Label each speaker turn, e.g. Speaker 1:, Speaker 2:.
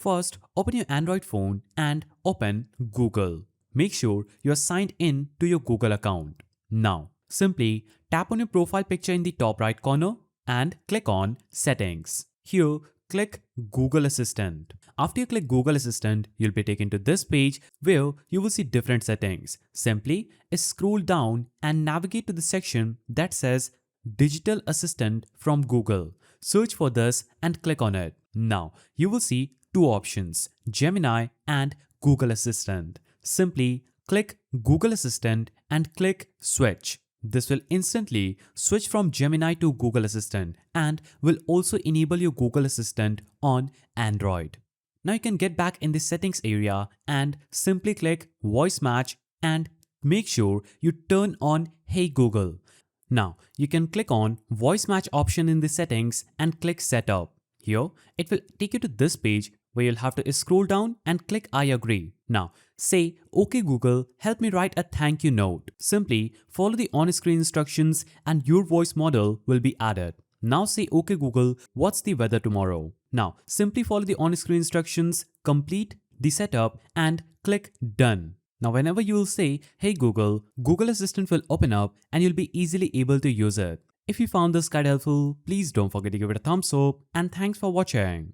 Speaker 1: First, open your Android phone and open Google. Make sure you are signed in to your Google account. Now, simply tap on your profile picture in the top right corner and click on Settings. Here, click Google Assistant. After you click Google Assistant, you'll be taken to this page where you will see different settings. Simply scroll down and navigate to the section that says Digital Assistant from Google. Search for this and click on it. Now, you will see two options, Gemini and Google Assistant. Simply click Google Assistant and click Switch. This will instantly switch from Gemini to Google Assistant and will also enable your Google Assistant on Android. Now you can get back in the settings area and simply click Voice Match and make sure you turn on Hey Google. Now you can click on Voice Match option in the settings and click Setup. Here it will take you to this page where you'll have to scroll down and click I agree. Now say, OK Google, help me write a thank you note. Simply follow the on-screen instructions and your voice model will be added. Now say, OK Google, what's the weather tomorrow? Now simply follow the on-screen instructions, complete the setup and click Done. Now whenever you will say, Hey Google, Google Assistant will open up and you'll be easily able to use it. If you found this guide helpful, please don't forget to give it a thumbs up and thanks for watching.